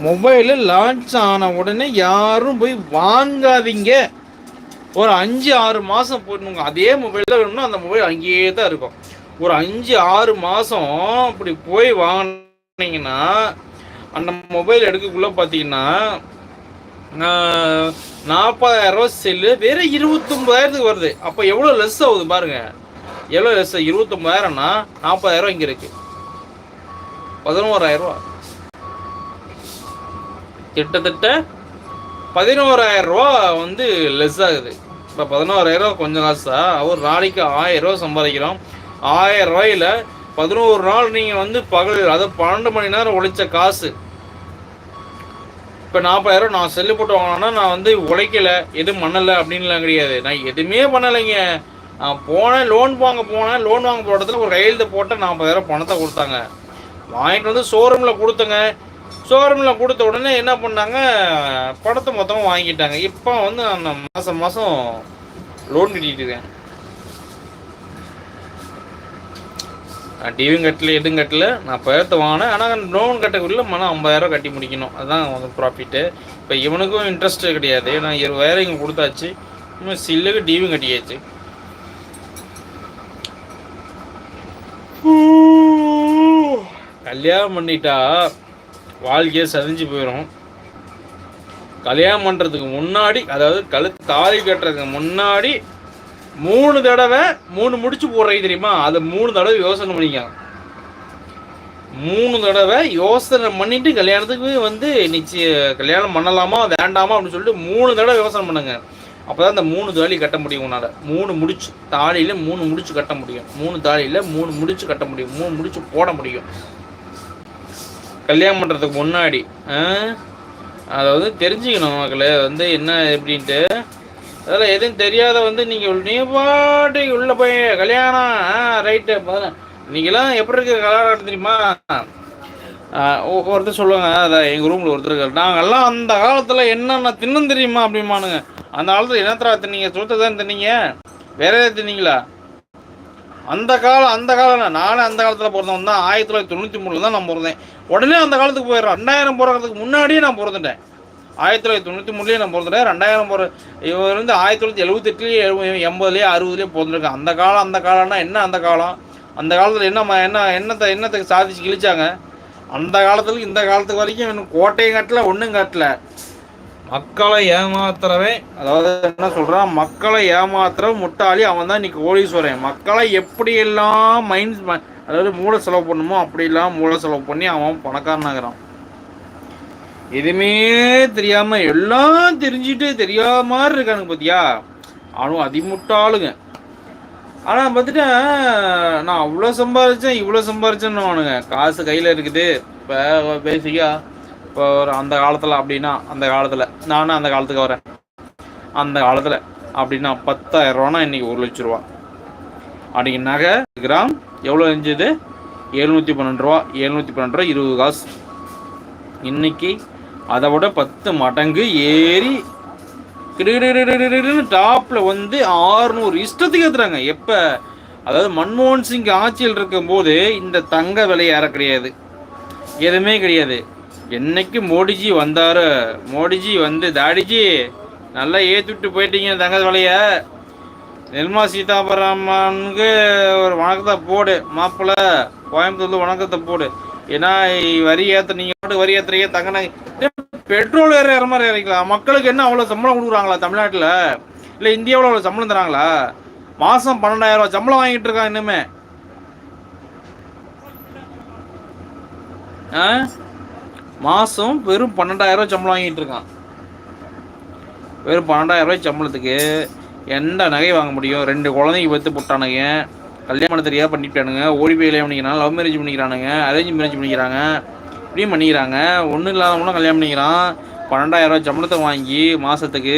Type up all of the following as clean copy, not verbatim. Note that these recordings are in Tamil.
மொபைலு லான்ச் ஆன உடனே யாரும் போய் வாங்காதீங்க. ஒரு 5-6 மாதம் போடணுங்க. அதே மொபைல் தான் வேணும்னா அந்த மொபைல் அங்கேயே தான் இருக்கும். ஒரு 5-6 மாதம் இப்படி போய் வாங்கினீங்கன்னா அந்த மொபைல் எடுக்கக்குள்ளே பார்த்தீங்கன்னா 40,000 செல்லு வேறு 29,000 வருது. அப்போ எவ்வளோ லெஸ் ஆகுது பாருங்க. எவ்வளோ லெஸ்? 29,000னா 40,000 இங்கே இருக்கு. 11,000 கிட்டத்தட்ட 11,000 வந்து லெஸ் ஆகுது. இப்போ 11,000 கொஞ்சம் காசா? ஒரு நாளைக்கு 1,000 சம்பாதிக்கிறோம். 1,000 11 நாள் நீங்கள் வந்து பகல், அதை 12 மணி நேரம் உழைச்ச காசு. இப்போ 40,000 நான் செல்லு போட்டு வாங்கினேன்னா நான் வந்து உழைக்கலை, எதுவும் பண்ணலை அப்படின்லாம் கிடையாது. நான் எதுவுமே பண்ணலைங்க. நான் போனேன், லோன் வாங்க போகிற இடத்துல ஒரு கையெழுத்து போட்ட 40,000 பணத்தை கொடுத்தாங்க. வாங்கிட்டு வந்து ஷோரூமில் கொடுத்தங்க. ஷோரூமில் கொடுத்த உடனே என்ன பண்ணாங்க, பணத்தை மொத்தமாக வாங்கிட்டாங்க. இப்போ வந்து நான் மாதம் லோன் கட்டிகிட்டு இருக்கேன். நான் டிவியும் கட்டல, எதுவும் கட்டல. நான் பழத்தை வாங்கினேன். ஆனால் லோன் கட்டக்குள்ள 50,000 கட்டி முடிக்கணும். அதுதான் வந்து ப்ராஃபிட்டு. இப்போ இவனுக்கும் இன்ட்ரெஸ்ட்டு கிடையாது. நான் 20,000 இங்கே கொடுத்தாச்சு. இன்னும் சில்லுக்கு டிவியும் கட்டியாச்சு. கல்யாணம் பண்ணிட்டா வாழ்க்கையே சரிஞ்சு போயிடும். கல்யாணம் பண்ணுறதுக்கு முன்னாடி, அதாவது தாலி கட்டுறதுக்கு முன்னாடி 3 தடவை 3 முடிச்சு போடுறது தெரியுமா? அதை 3 தடவை யோசனை பண்ணிக்க. 3 தடவை யோசனை பண்ணிட்டு கல்யாணத்துக்கு வந்து கல்யாணம் பண்ணலாமா வேண்டாமா அப்படின்னு சொல்லிட்டு 3 தடவை யோசனை பண்ணுங்க. அப்போ தான் அந்த 3 தாலி கட்ட முடியும் உன்னால். 3 முடிச்சு தாலியில் 3 முடிச்சு கட்ட முடியும். 3 தாலியில் 3 முடிச்சு கட்ட முடியும். 3 முடிச்சு போட முடியும் கல்யாணம் பண்ணுறதுக்கு முன்னாடி. அதாவது தெரிஞ்சுக்கணும் மக்களே வந்து என்ன எப்படின்ட்டு. அதெல்லாம் எதுவும் தெரியாத வந்து நீ பாட்டு உள்ளே போய் கல்யாணம் ரைட்டு. நீங்களாம் எப்படி இருக்க கல்யாணம் தெரியுமா? ஒருத்தர் சொல்லுவாங்க, அதான் எங்கள் ரூமில் ஒருத்தர், நாங்கள்லாம் அந்த காலத்தில் என்னென்ன தின்னும் தெரியுமா அப்படிமானுங்க. அந்த காலத்தில் என்னத்தரா தின்னீங்க? சொல்லிட்டு தான் தின்னீங்க, வேற ஏதாவது தின்னீங்களா? அந்த காலம் நானே அந்த காலத்தில் பிறந்தவன் தான். 1993 தான் நான் பிறந்தேன். உடனே அந்த காலத்துக்கு போயிடுறேன். 2000 பிறக்கிறதுக்கு முன்னாடியே நான் பிறந்துட்டேன். 1993 நான் பிறந்துட்டேன். 2000 இவர் வந்து 1978 80 60 பிறந்திருக்கேன். அந்த காலம்னா என்ன? அந்த காலத்தில் என்னத்தை சாதிச்சு கிழிச்சாங்க? அந்த காலத்தில் இந்த காலத்துக்கு வரைக்கும் எனக்கு கோட்டையும் கட்டல, ஒன்றும் கட்டல. மக்களை ஏமாத்துறவன், அதாவது என்ன சொல்கிறான், மக்களை ஏமாத்துற முட்டாளி அவன் தான் இன்னைக்கு கோடீஸ்வரன். மக்களை எப்படியெல்லாம் அதாவது மூளை செலவு பண்ணுமோ அப்படிலாம் மூளை செலவு பண்ணி அவன் பணக்காரனாகிறான். எதுவுமே தெரியாமல் எல்லாம் தெரிஞ்சுட்டு தெரியாத மாதிரி இருக்கானுங்க பார்த்தியா? அவனும் அதிமுட்டாளுங்க. ஆனால் பார்த்துட்டு நான் அவ்வளோ சம்பாதிச்சேன் இவ்வளோ சம்பாதிச்சேன்னு அவனுங்க. காசு கையில் இருக்குது. இப்போ பேசிக்காக இப்போ ஒரு அந்த காலத்தில் அப்படின்னா, அந்த காலத்தில் நானும் அந்த காலத்துக்கு வரேன். அந்த காலத்தில் அப்படின்னா 10,000 இன்றைக்கி 1,00,000 ரூபா. அன்றைக்கி நகை கிராம் எவ்வளோ இருந்துது? 712 ரூபா. 712 ரூபா 20 காசு. இன்னைக்கு அதை விட 10 மடங்கு ஏறி டாப்பில் வந்து 600 இஷ்டத்துக்கு ஏற்றுறாங்க. எப்போ? அதாவது மன்மோகன் சிங் ஆட்சியில் இருக்கும்போது இந்த தங்க விலை ஏற கிடையாது, எதுவுமே கிடையாது. என்னைக்கு மோடிஜி வந்தார், மோடிஜி வந்து தாடிஜி நல்லா ஏற்றிவிட்டு போயிட்டீங்க தங்க விலைய. நிர்மலா சீதாராமனுக்கு ஒரு வணக்கத்தை போடு மாப்பிள்ளை, கோயம்புத்தூர்ல வணக்கத்தை போடு. ஏன்னா வரி நீங்கள் வரி ஏற்றுறீங்க. தங்க பெட்ரோல் ஏற மாதிரி இறக்கலாம். மக்களுக்கு என்ன அவ்வளோ சம்பளம் கொடுக்குறாங்களா தமிழ்நாட்டில்? இல்லை இந்தியாவில் அவ்வளோ சம்பளம் தராங்களா? மாதம் 12,000 சம்பளம் வாங்கிட்டு இருக்காங்க இன்னுமே. மாதம் வெறும் 12,000 சம்பளம் வாங்கிட்டு இருக்கான். வெறும் 12,000 சம்பளத்துக்கு எந்த நகை வாங்க முடியும்? 2 குழந்தைங்க பத்து போட்டானுங்க, கல்யாணம் தெரியா பண்ணிட்டானுங்க, ஓடி போய் கல்யாணம் பண்ணிக்கிறாங்க, லவ் மேரேஜ் பண்ணிக்கிறானுங்க, அரேஞ்ச் மேரேஜ் பண்ணிக்கிறாங்க, இப்படியும் பண்ணிக்கிறாங்க. ஒன்றும் இல்லாதவங்களும் கல்யாணம் பண்ணிக்கிறான். 12,000 சம்பளத்தை வாங்கி மாதத்துக்கு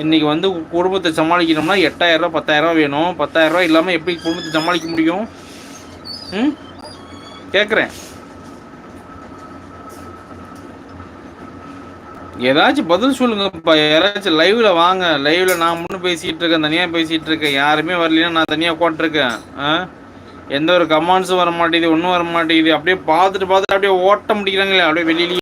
இன்றைக்கி வந்து குடும்பத்தை சமாளிக்கணும்னா 8,000 10,000 வேணும். 10,000 இல்லாமல் எப்படி குடும்பத்தை சமாளிக்க முடியும்? கேட்குறேன். ஏதாச்சும் பதில் சொல்லுங்கப்பா. யாராச்சும் லைவ்ல வாங்க. லைவ்ல நான் முன்னும் பேசிகிட்டு இருக்கேன், தனியாக பேசிகிட்டு இருக்கேன். யாருமே வரலைன்னா நான் தனியாக உட்காந்துருக்கேன். எந்த ஒரு கமெண்ட்ஸும் வர மாட்டேங்குது, ஒன்றும் வர மாட்டேங்குது. அப்படியே பார்த்துட்டு அப்படியே ஓட்ட முடிக்கிறாங்களே அப்படியே வெளியிலேயே.